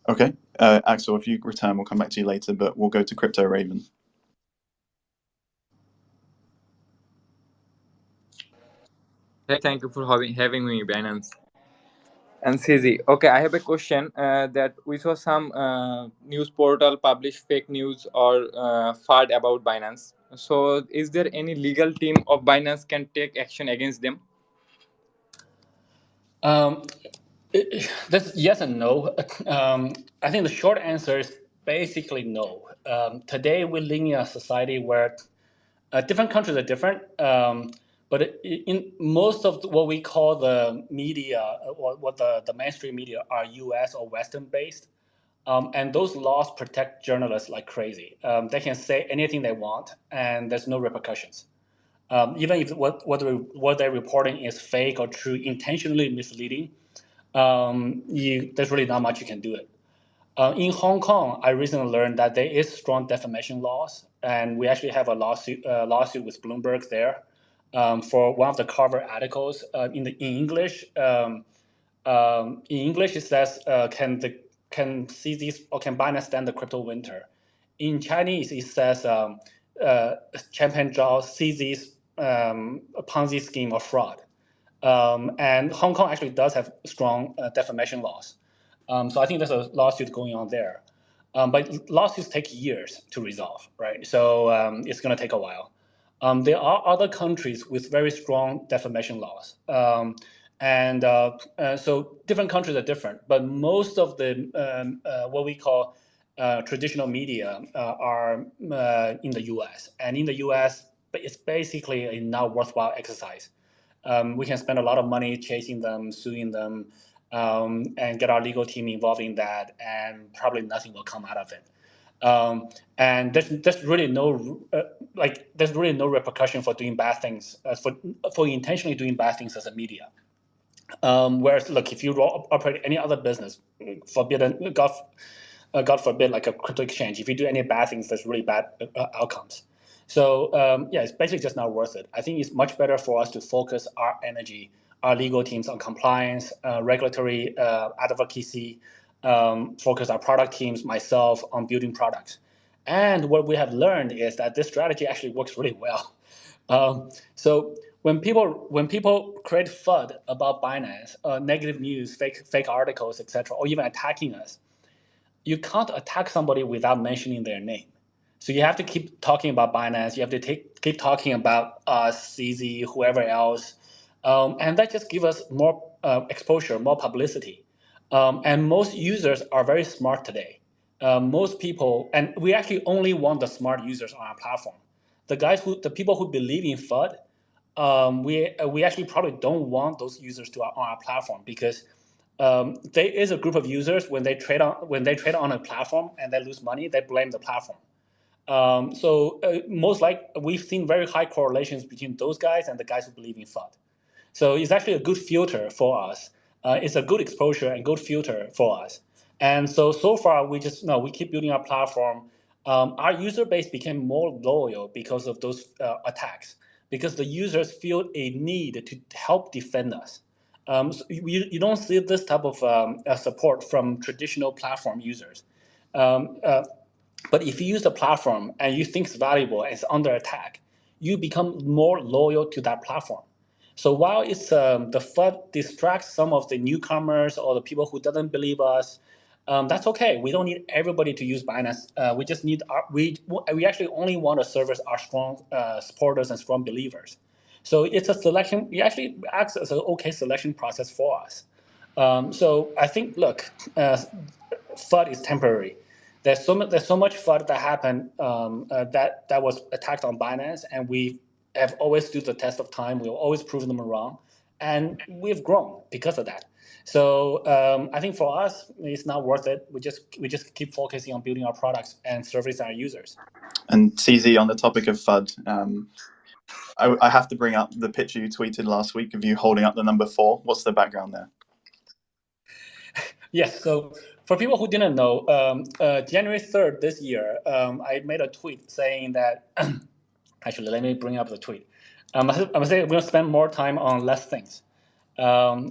Okay, Axel, if you return, we'll come back to you later, but we'll go to Crypto Raven. Hey, thank you for having me, Binance. And CZ. Okay, I have a question that we saw some news portal publish fake news or FUD about Binance. So, is there any legal team of Binance can take action against them? Um, that's yes and no. I think the short answer is basically no. Today we're living in a society where different countries are different, but in most of what we call the media, what the mainstream media are U.S. or Western based, and those laws protect journalists like crazy. They can say anything they want, and there's no repercussions. Even if what they're reporting is fake or true, intentionally misleading, there's really not much you can do it. In Hong Kong, I recently learned that there is strong defamation laws, and we actually have a lawsuit with Bloomberg there for one of the cover articles in English. In English, it says, can CZ or can Binance stand the crypto winter? In Chinese, it says, Champion Zhao CZ's Ponzi scheme or fraud. And Hong Kong actually does have strong defamation laws. So I think there's a lawsuit going on there. But lawsuits take years to resolve, right? So it's going to take a while. There are other countries with very strong defamation laws. So different countries are different, but most of the what we call traditional media are in the US. And in the US, it's basically a not worthwhile exercise. We can spend a lot of money chasing them, suing them, and get our legal team involved in that, and probably nothing will come out of it. And there's really no there's really no repercussion for doing bad things for intentionally doing bad things as a media. Whereas, look, if you operate any other business, forbidden, God forbid, like a crypto exchange, if you do any bad things, there's really bad outcomes. So yeah, it's basically just not worth it. I think it's much better for us to focus our energy, our legal teams on compliance, regulatory advocacy, focus our product teams, myself, on building products. And what we have learned is that this strategy actually works really well. So when people create FUD about Binance, negative news, fake articles, etc., or even attacking us, you can't attack somebody without mentioning their name. So you have to keep talking about Binance. You have to keep talking about us, CZ, whoever else, and that just gives us more exposure, more publicity. And most users are very smart today. Most people, and we actually only want the smart users on our platform. The people who believe in FUD, we actually probably don't want those users on our platform because there is a group of users when they trade on a platform and they lose money, they blame the platform. Most like we've seen very high correlations between those guys and the guys who believe in FUD. So it's actually a good filter for us. It's a good exposure and good filter for us. And so far we just no we keep building our platform. Our user base became more loyal because of those attacks because the users feel a need to help defend us. So you don't see this type of support from traditional platform users. Um, uh, but if you use the platform and you think it's valuable and it's under attack, you become more loyal to that platform. So while it's the FUD distracts some of the newcomers or the people who doesn't believe us, that's okay. We don't need everybody to use Binance. We just need we actually only want to service our strong supporters and strong believers. So it's a selection. It actually acts as an okay selection process for us. So I think, look, FUD is temporary. There's so much FUD that happened that was attacked on Binance, and we have always stood the test of time. We'll always prove them wrong, and we've grown because of that. So I think for us, it's not worth it. We just keep focusing on building our products and servicing our users. And CZ, on the topic of FUD, I have to bring up the picture you tweeted last week of you holding up the number 4. What's the background there? Yes. So for people who didn't know, January 3rd this year, I made a tweet saying that. Actually, let me bring up the tweet. I'm gonna say we're gonna spend more time on less things. Um,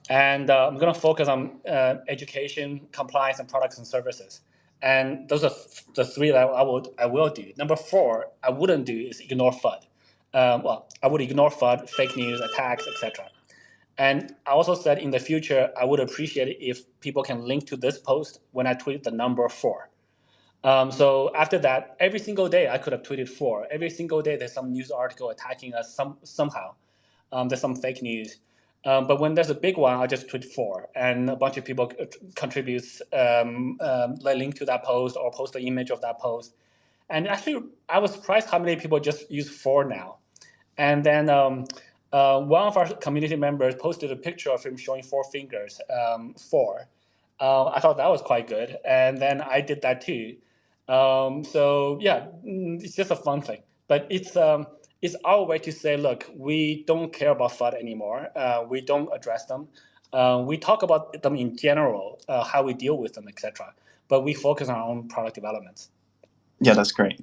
And I'm going to focus on education, compliance, and products and services. And those are the three that I will do. Number 4, I wouldn't do is ignore FUD. I would ignore FUD, fake news, attacks, etc. And I also said in the future, I would appreciate it if people can link to this post when I tweet the number 4. So after that, every single day I could have tweeted 4. Every single day there's some news article attacking us somehow. There's some fake news. But when there's a big one, I just tweet 4, and a bunch of people contributes a link to that post or post the image of that post. And actually, I was surprised how many people just use 4 now. And then one of our community members posted a picture of him showing 4 fingers, 4. I thought that was quite good, and then I did that too. So yeah, it's just a fun thing, but it's our way to say, look, we don't care about FUD anymore. We don't address them. We talk about them in general, how we deal with them, etc. But we focus on our own product developments. Yeah, that's great.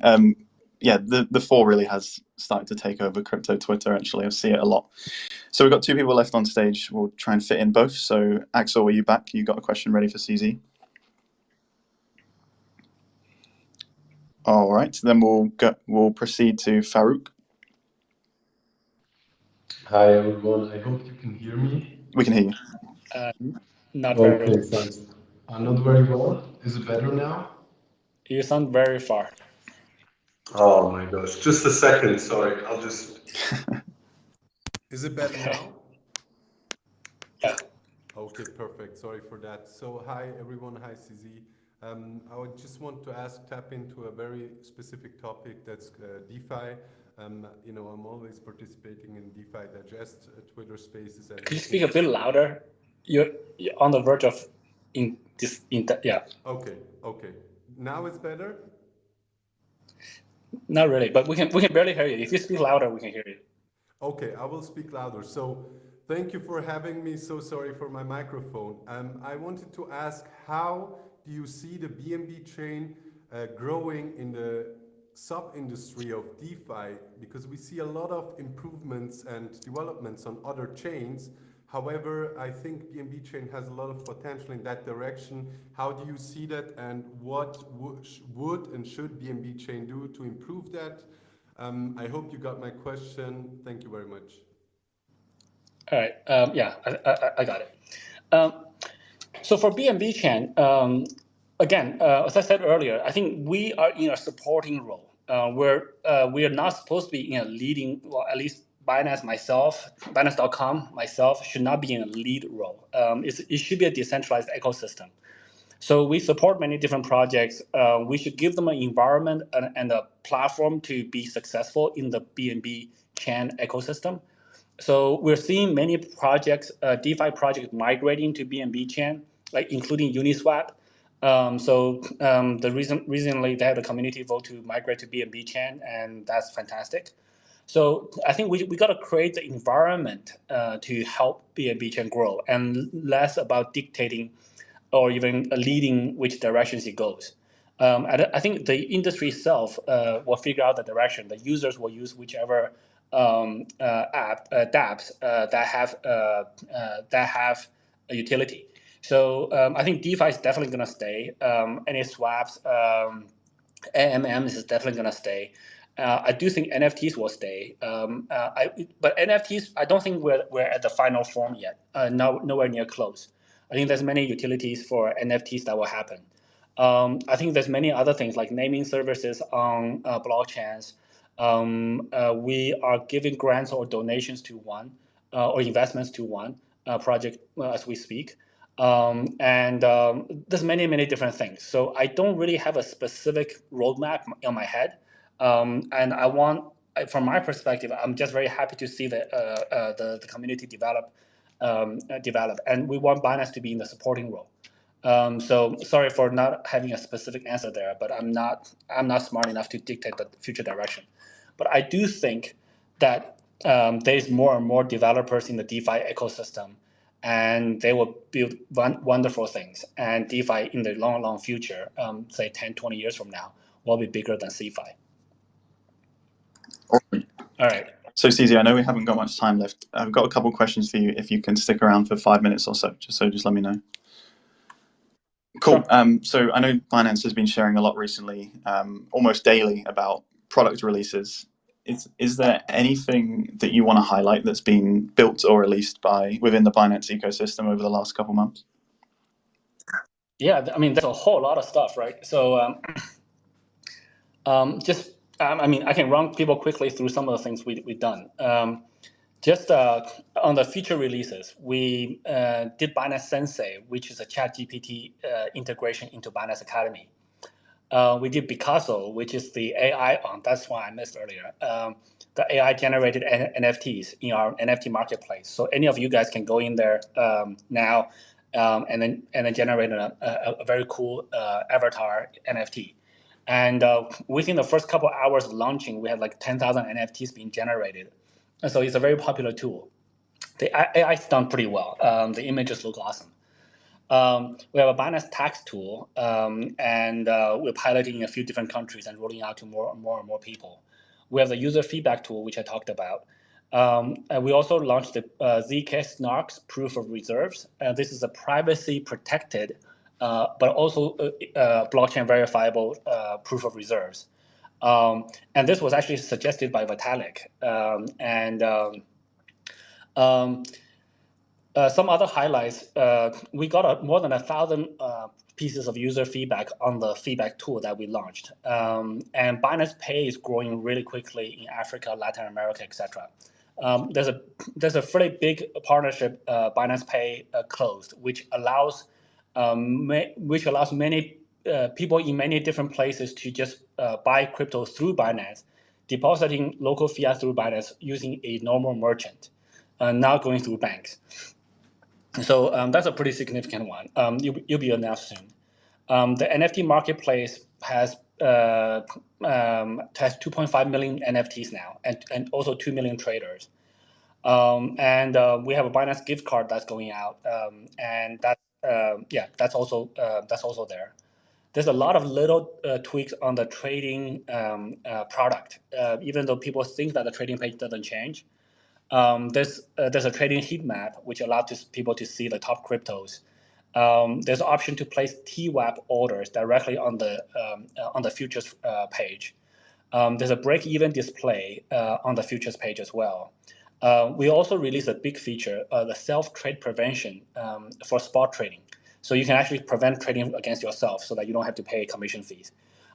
Yeah, the 4 really has started to take over crypto Twitter. Actually, I see it a lot. So we've got 2 people left on stage. We'll try and fit in both. So Axel, are you back? You got a question ready for CZ? All right, then we'll proceed to Farouk. Hi everyone, I hope you can hear me. We can hear you. Not very well. Okay, thanks. Not very well. Is it better now? You sound very far. Oh my gosh, just a second, sorry. I'll just... Is it better now? Yeah. Okay, perfect. Sorry for that. So hi everyone, hi CZ. I would just want to tap into a very specific topic, that's DeFi. You know, I'm always participating in DeFi Digest Twitter Spaces. And could you speak a bit louder? You're on the verge of yeah. Okay. Now it's better? Not really, but we can barely hear you. If you speak louder, we can hear you. Okay, I will speak louder. So thank you for having me. So sorry for my microphone. I wanted to ask, how do you see the BNB chain growing in the sub-industry of DeFi? Because we see a lot of improvements and developments on other chains. However, I think BNB chain has a lot of potential in that direction. How do you see that, and what would and should BNB chain do to improve that? I hope you got my question. Thank you very much. All right. Yeah, I got it. So for BNB chain, again, as I said earlier, I think we are in a supporting role. Where we are not supposed to be in a leading, well, at least Binance.com, myself, should not be in a lead role. It should be a decentralized ecosystem. So we support many different projects. We should give them an environment and a platform to be successful in the BNB chain ecosystem. So we're seeing many projects, DeFi projects migrating to BNB chain, like including Uniswap. Recently they had a community vote to migrate to BNB chain, and that's fantastic. So I think we got to create the environment to help BNB chain grow, and less about dictating or even leading which directions it goes. I think the industry itself will figure out the direction. The users will use whichever dApps that have a utility. So I think DeFi is definitely going to stay. Any swaps, AMMs is definitely going to stay. I do think NFTs will stay. But NFTs, I don't think we're at the final form yet. Nowhere near close. I think there's many utilities for NFTs that will happen. I think there's many other things like naming services on blockchains. We are giving grants or donations to one or investments to one project as we speak. There's many different things. So I don't really have a specific roadmap in my head. And from my perspective, I'm just very happy to see the community develop, and we want Binance to be in the supporting role. So sorry for not having a specific answer there, but I'm not smart enough to dictate the future direction. But I do think that there's more and more developers in the DeFi ecosystem, and they will build wonderful things. And DeFi in the long future, say 10, 20 years from now, will be bigger than CeFi. Awesome. All right. So, CZ, I know we haven't got much time left. I've got a couple of questions for you if you can stick around for 5 minutes or so. Just let me know. Cool. Sure. So I know Binance has been sharing a lot recently, almost daily, about product releases. Is there anything that you want to highlight that's been built or released within the Binance ecosystem over the last couple months? Yeah, I mean, there's a whole lot of stuff, right? So I can run people quickly through some of the things we've done. Just on the feature releases, we did Binance Sensei, which is a ChatGPT integration into Binance Academy. We did Picasso, which is the AI that's why I missed earlier. The AI generated NFTs in our NFT marketplace. So any of you guys can go in there now and then generate a very cool avatar NFT. And within the first couple hours of launching, we had like 10,000 NFTs being generated. And so it's a very popular tool. The AI's done pretty well. The images look awesome. We have a Binance tax tool, and we're piloting in a few different countries and rolling out to more and more people. We have the user feedback tool, which I talked about. And we also launched the ZK Snarks Proof of Reserves. This is a privacy protected, but also blockchain verifiable proof of reserves. And this was actually suggested by Vitalik. Some other highlights, we got more than 1,000 pieces of user feedback on the feedback tool that we launched. And Binance Pay is growing really quickly in Africa, Latin America, etc. There's a pretty big partnership, Binance Pay closed, which allows many people in many different places to just buy crypto through Binance, depositing local fiat through Binance using a normal merchant, not going through banks. So that's a pretty significant one. You'll be announced soon. The NFT marketplace has 2.5 million NFTs now, and also 2 million traders. And we have a Binance gift card that's going out, and that's also there. There's a lot of little tweaks on the trading product, even though people think that the trading page doesn't change. There's a trading heat map which allows people to see the top cryptos. There's an option to place TWAP orders directly on the futures page. There's a break-even display on the futures page as well. We also released a big feature, the self-trade prevention for spot trading. So you can actually prevent trading against yourself, so that you don't have to pay commission fees.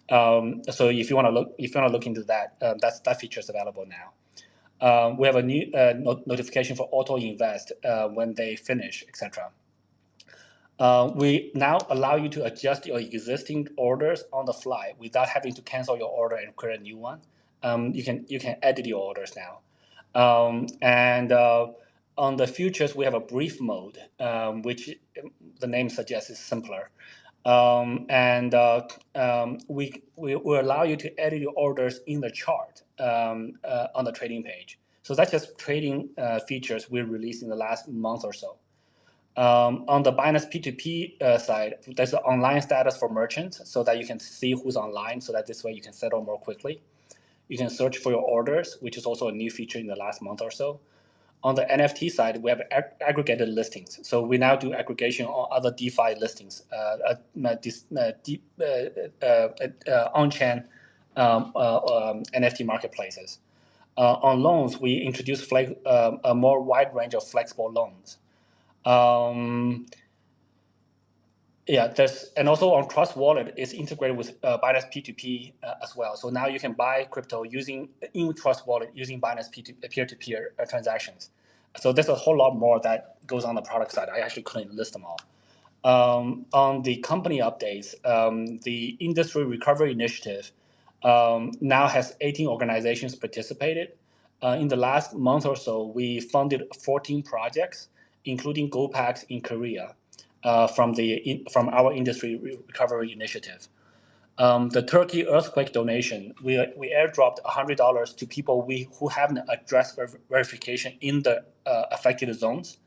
So if you want to look into that, that feature is available now. We have a new notification for auto invest when they finish, etc. We now allow you to adjust your existing orders on the fly without having to cancel your order and create a new one. You can edit your orders now. And on the futures, we have a brief mode, which the name suggests is simpler. We allow you to edit your orders in the chart on the trading page. So that's just trading features we released in the last month or so. On the Binance P2P side, there's an online status for merchants, so that you can see who's online, so that this way you can settle more quickly. You can search for your orders, which is also a new feature in the last month or so. On the NFT side, we have aggregated listings. So we now do aggregation on other DeFi listings, on-chain NFT marketplaces. On loans, we introduced a more wide range of flexible loans. And also on Trust Wallet is integrated with Binance P2P as well. So now you can buy crypto in Trust Wallet using Binance peer-to-peer transactions. So there's a whole lot more that goes on the product side. I actually couldn't list them all. On the company updates, the Industry Recovery Initiative now has 18 organizations participated. In the last month or so, we funded 14 projects, including GoPax in Korea. From our Industry Recovery Initiative. The Turkey earthquake donation, we airdropped $100 to people who haven't addressed verification in the affected zones.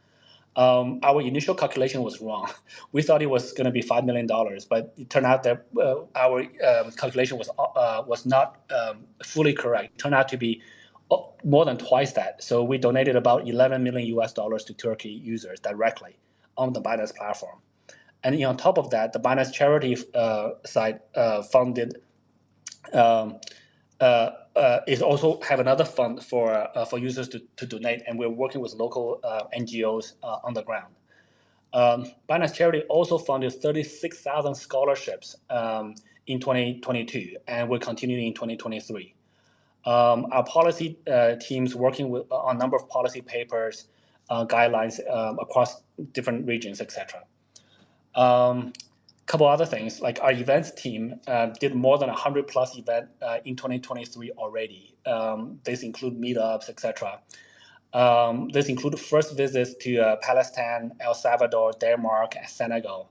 Our initial calculation was wrong. We thought it was going to be $5 million, but it turned out that our calculation was not fully correct. It turned out to be more than twice that. So we donated about 11 million US dollars to Turkey users directly on the Binance platform. And on top of that, the Binance charity side funded is also have another fund for users to donate, and we're working with local NGOs on the ground. Binance Charity also funded 36,000 scholarships in 2022, and we're continuing in 2023. Our policy teams working with on a number of policy papers, guidelines across different regions, etc. Couple other things, like our events team did more than 100 plus events in 2023 already. This include meetups, etc. This include first visits to Palestine, El Salvador, Denmark, and Senegal.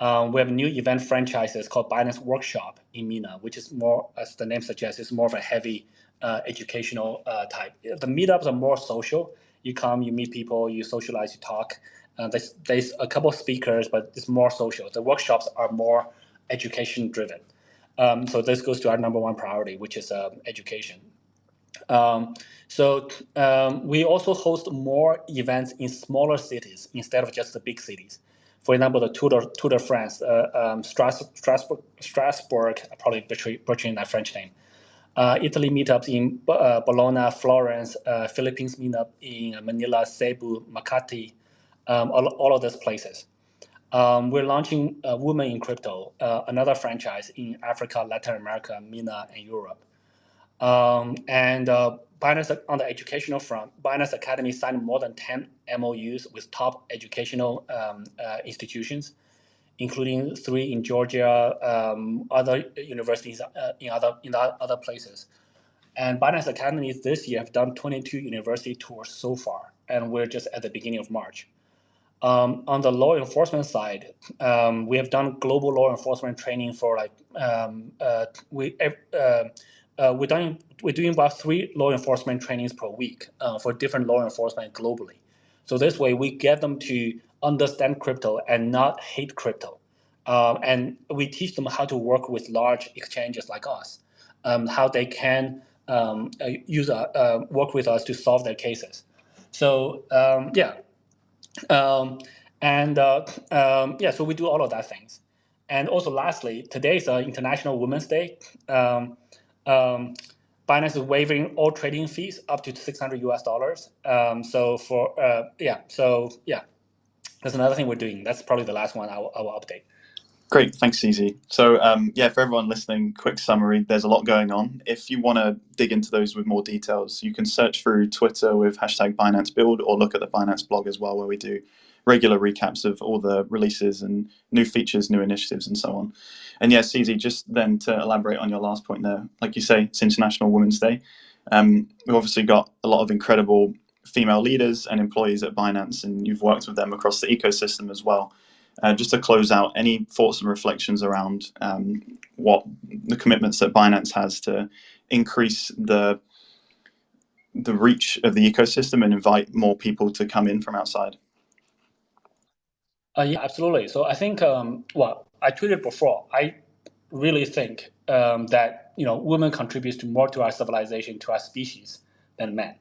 We have new event franchises called Binance Workshop in MENA, which is more, as the name suggests, is more of a heavy educational type. The meetups are more social. You come, you meet people, you socialize, you talk. There's a couple of speakers, but it's more social. The workshops are more education driven. So this goes to our number one priority, which is education. We also host more events in smaller cities instead of just the big cities. For example, the Tour de France, Strasbourg, probably butchering that French name. Italy meetups in Bologna, Florence, Philippines meetup in Manila, Cebu, Makati, all of those places. We're launching Women in Crypto, another franchise in Africa, Latin America, MENA, and Europe. Binance, on the educational front, Binance Academy signed more than 10 MOUs with top educational institutions, including 3 in Georgia, other universities in other places. And Binance Academies this year have done 22 university tours so far, and we're just at the beginning of March. On the law enforcement side, we have done global law enforcement training for we're doing about 3 law enforcement trainings per week for different law enforcement globally. So this way, we get them to understand crypto and not hate crypto. And we teach them how to work with large exchanges like us, how they can work with us to solve their cases. So so we do all of that things. And also, lastly, today is International Women's Day. Binance is waiving all trading fees up to $600 US. That's another thing we're doing. That's probably the last one I will update. Great, thanks, CZ. So for everyone listening, quick summary, there's a lot going on. If you want to dig into those with more details, you can search through Twitter with #BinanceBuild or look at the Binance blog as well, where we do regular recaps of all the releases and new features, new initiatives, and so on. And yeah, CZ, just then to elaborate on your last point there, like you say, it's International Women's Day. We've obviously got a lot of incredible female leaders and employees at Binance, and you've worked with them across the ecosystem as well. Just to close out, any thoughts and reflections around what the commitments that Binance has to increase the reach of the ecosystem and invite more people to come in from outside? Yeah, absolutely. So I think, I tweeted before, I really think that women contributes more to our civilization, to our species, than men.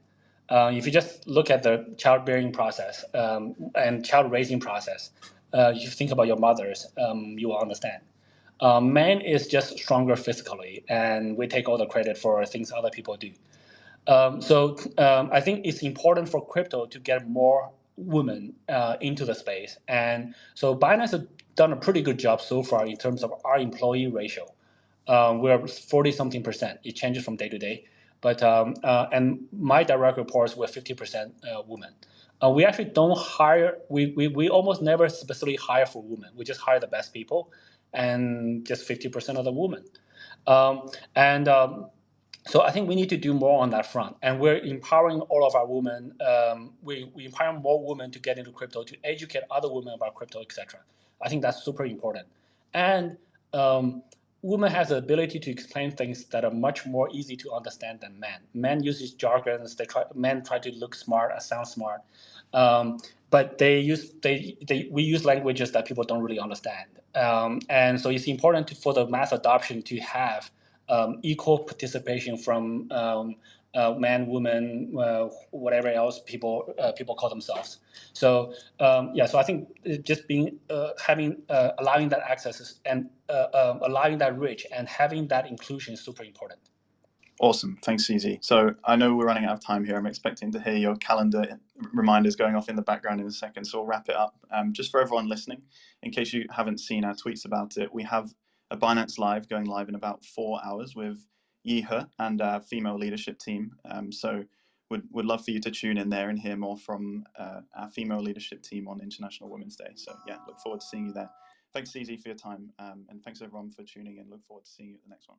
If you just look at the childbearing process and child raising process, if you think about your mothers, you will understand. Men is just stronger physically, and we take all the credit for things other people do. I think it's important for crypto to get more women into the space. And so Binance has done a pretty good job so far in terms of our employee ratio. We're 40-something%. It changes from day to day. But and my direct reports were 50% women. We actually don't hire. We almost never specifically hire for women. We just hire the best people, and just 50% of the women. So I think we need to do more on that front, and we're empowering all of our women. We empower more women to get into crypto, to educate other women about crypto, etc. I think that's super important. And women has the ability to explain things that are much more easy to understand than men. Men use jargons. Men try to look smart and sound smart, but we use languages that people don't really understand. And so it's important for the mass adoption to have equal participation from man, woman, whatever else people call themselves. So so I think just being having allowing that access and allowing that reach and having that inclusion is super important. Awesome. Thanks, CZ. So I know we're running out of time here. I'm expecting to hear your calendar reminders going off in the background in a second, so we'll wrap it up. Just for everyone listening, in case you haven't seen our tweets about it, we have a Binance Live going live in about 4 hours with Yi He and our female leadership team. So would love for you to tune in there and hear more from our female leadership team on International Women's Day. So yeah, look forward to seeing you there. Thanks, CZ, for your time. And thanks everyone for tuning in. Look forward to seeing you at the next one.